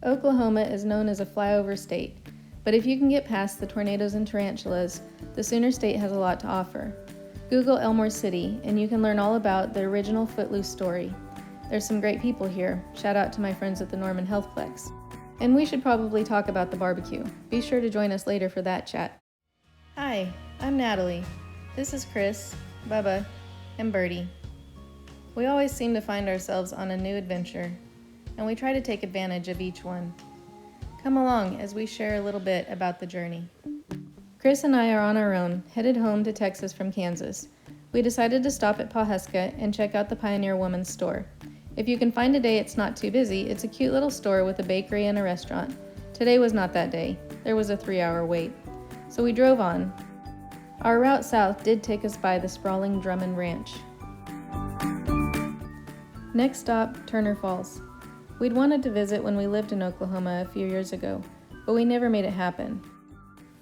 Oklahoma is known as a flyover state, but if you can get past the tornadoes and tarantulas, the Sooner State has a lot to offer. Google Elmore City, and you can learn all about the original Footloose story. There's some great people here. Shout out to my friends at the Norman Healthplex. And we should probably talk about the barbecue. Be sure to join us later for that chat. Hi, I'm Natalie. This is Chris, Bubba, and Birdie. We always seem to find ourselves on a new adventure, and we try to take advantage of each one. Come along as we share a little bit about the journey. Chris and I are on our own, headed home to Texas from Kansas. We decided to stop at Pawhuska and check out the Pioneer Woman's store. If you can find a day it's not too busy, it's a cute little store with a bakery and a restaurant. Today was not that day. There was a 3-hour wait. So we drove on. Our route south did take us by the sprawling Drummond Ranch. Next stop, Turner Falls. We'd wanted to visit when we lived in Oklahoma a few years ago, but we never made it happen.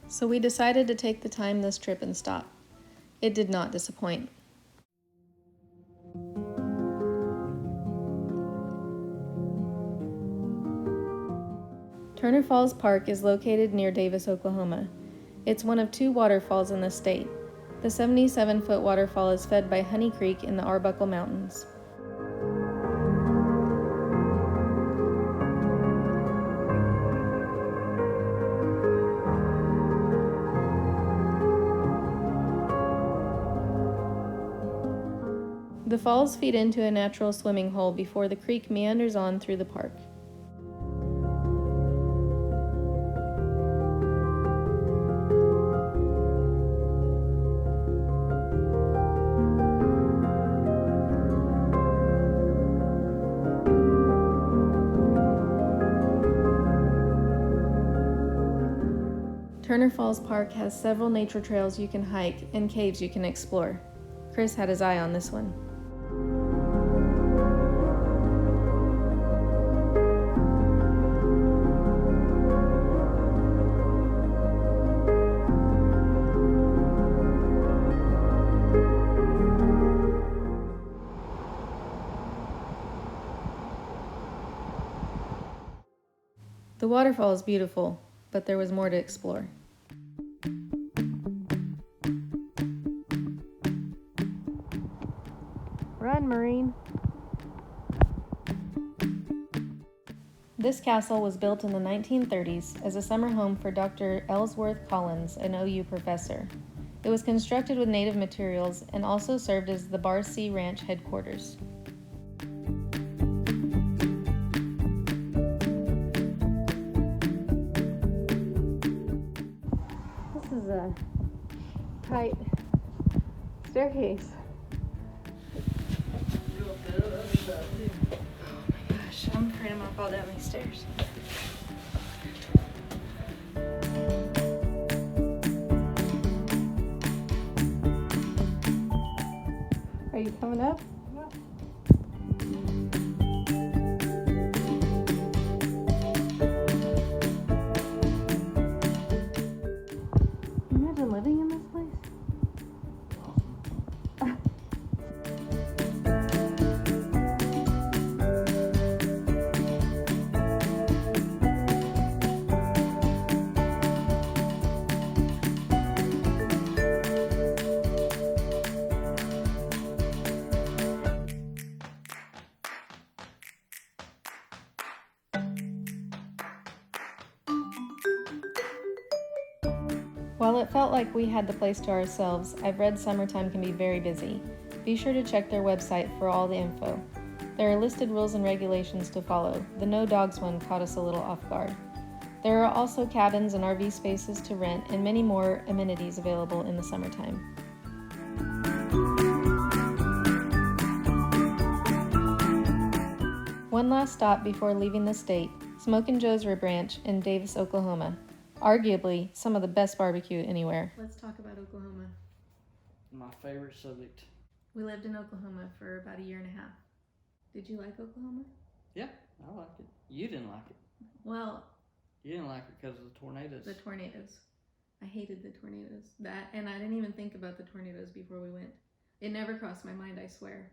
So we decided to take the time this trip and stop. It did not disappoint. Turner Falls Park is located near Davis, Oklahoma. It's one of 2 waterfalls in the state. The 77-foot waterfall is fed by Honey Creek in the Arbuckle Mountains. The falls feed into a natural swimming hole before the creek meanders on through the park. Turner Falls Park has several nature trails you can hike and caves you can explore. Chris had his eye on this one. The waterfall is beautiful, but there was more to explore. Rad Marine. This castle was built in the 1930s as a summer home for Dr. Ellsworth Collins, an OU professor. It was constructed with native materials and also served as the Bar C Ranch headquarters. This is a tight staircase. I'm afraid I'm gonna fall down these stairs. Are you coming up? Yeah. Imagine living in this place. While it felt like we had the place to ourselves, I've read summertime can be very busy. Be sure to check their website for all the info. There are listed rules and regulations to follow. The no dogs one caught us a little off guard. There are also cabins and RV spaces to rent and many more amenities available in the summertime. One last stop before leaving the state, Smokin' Joe's Rib Ranch in Davis, Oklahoma. Arguably, some of the best barbecue anywhere. Let's talk about Oklahoma. My favorite subject. We lived in Oklahoma for about a year and a half. Did you like Oklahoma? Yeah, I liked it. You didn't like it. Well, You didn't like it because of the tornadoes. the tornadoes. I hated the tornadoes. And I didn't even think about the tornadoes before we went. It never crossed my mind, I swear.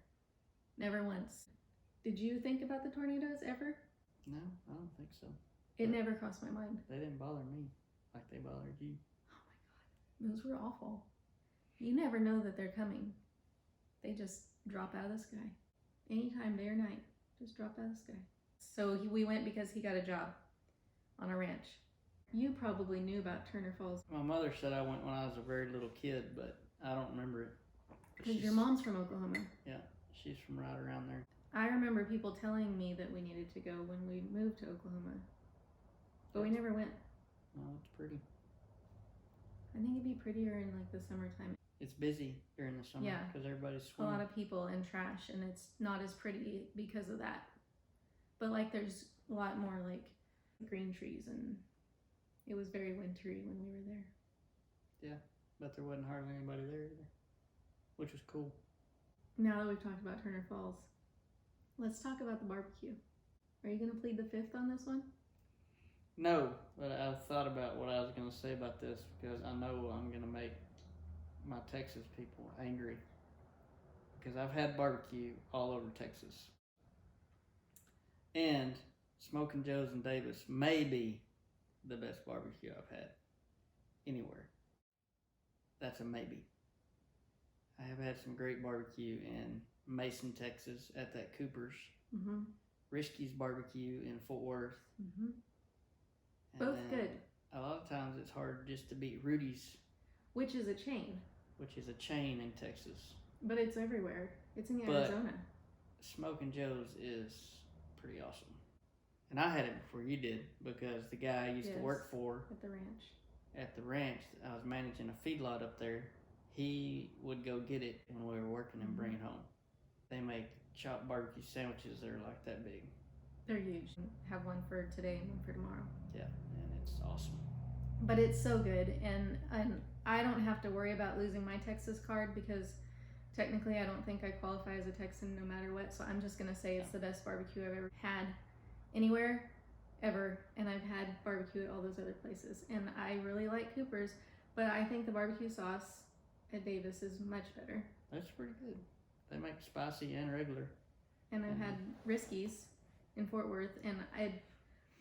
Never once. Did you think about the tornadoes ever? No, I don't think so. It never crossed my mind. They didn't bother me like they bothered you. Oh my God. Those were awful. You never know that they're coming. They just drop out of the sky. Anytime, day or night, just drop out of the sky. So we went because he got a job on a ranch. You probably knew about Turner Falls. My mother said I went when I was a very little kid, but I don't remember it. Because your mom's from Oklahoma. Yeah, she's from right around there. I remember people telling me that we needed to go when we moved to Oklahoma. But we never went. No, it's pretty. I think it'd be prettier in like the summertime. It's busy during the summer because everybody's A swimming. lot of people and trash, and it's not as pretty because of that. But like there's a lot more like green trees, and it was very wintry when we were there. Yeah, but there wasn't hardly anybody there either, which was cool. Now that we've talked about Turner Falls, let's talk about the barbecue. Are you going to plead the fifth on this one? No, but I thought about what I was going to say about this because I know I'm going to make my Texas people angry because I've had barbecue all over Texas. And Smoking Joe's in Davis may be the best barbecue I've had anywhere. That's a maybe. I have had some great barbecue in Mason, Texas at that Cooper's. Mm-hmm. Risky's barbecue in Fort Worth. Mm-hmm. And Both then good. A lot of times it's hard just to beat Rudy's, Which is a chain. which is a chain in Texas. But it's everywhere. It's in But- Arizona. Smoking Joe's is pretty awesome. And I had it before you did because the guy I used to Yes. work for At the ranch. at the ranch, I was managing a feedlot up there. He would go get it when we were working and bring it home. They make chopped barbecue sandwiches that are like that big. They're huge. Have one for today and one for tomorrow. Yeah, and it's awesome. But it's so good, and I don't have to worry about losing my Texas card because technically I don't think I qualify as a Texan no matter what. So I'm just gonna say it's the best barbecue I've ever had anywhere, ever. And I've had barbecue at all those other places, and I really like Cooper's, but I think the barbecue sauce at Davis is much better. That's pretty good. They make spicy and regular. And I've had Risky's in Fort Worth, and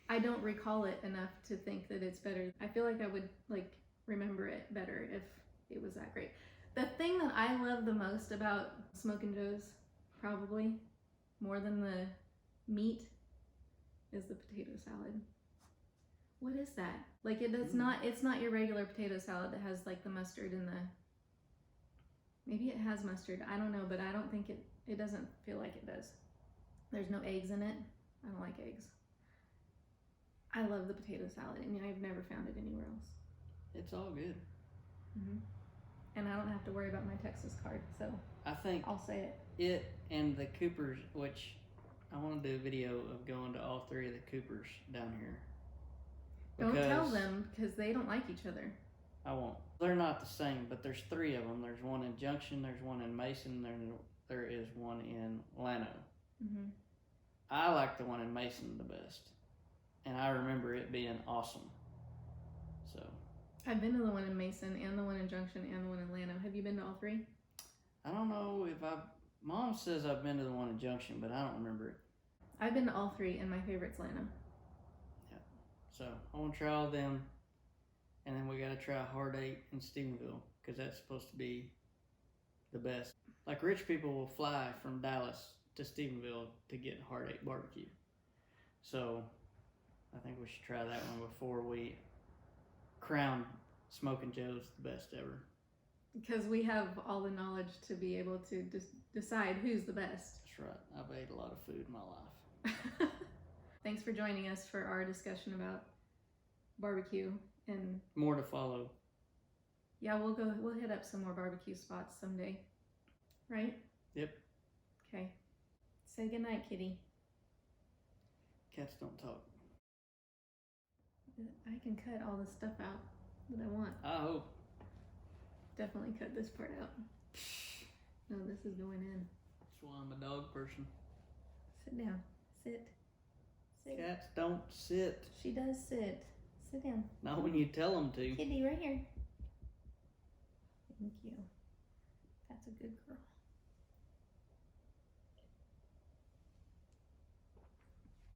I don't recall it enough to think that it's better. I feel like I would like remember it better if it was that great. The thing that I love the most about Smokin' Joe's, probably more than the meat, is the potato salad. What is that? Like it's not your regular potato salad that has like the mustard and the, maybe it has mustard, I don't know, but I don't think it doesn't feel like it does. There's no eggs in it. I don't like eggs. I love the potato salad, and I've never found it anywhere else. It's all good. And I don't have to worry about my Texas card, so I think I'll say it. it and the Coopers, which I want to do a video of going to all three of the Coopers down here. Don't tell Because them because they don't like each other. I won't. They're not the same, but there's three of them. There's one in Junction, there's one in Mason, there is one in Llano. I like the one in Mason the best, and I remember it being awesome. So I've been to the one in Mason and the one in Junction and the one in Llano. Have you been to all three? I don't know if Mom says I've been to the one in Junction, but I don't remember it. I've been to all three, and my favorite's Llano. So I want to try all them, and then we got to try Hard Eight in Stephenville because that's supposed to be the best. Like rich people will fly from Dallas to Stephenville to get Hard Eight barbecue. So I think we should try that one before we crown Smoking Joe's the best ever. Because we have all the knowledge to be able to decide who's the best. That's right. I've ate a lot of food in my life. Thanks for joining us for our discussion about barbecue, and More to follow. yeah, we'll hit up some more barbecue spots someday. Right? Yep. Okay. Say goodnight, kitty. Cats don't talk. I can cut all the stuff out that I want. I hope. Definitely cut this part out. No, this is going in. That's why I'm a dog person. Sit down. Sit. Sit. Cats don't sit. She does sit. Sit down. Not when you tell them to. Kitty, right here. Thank you. That's a good girl.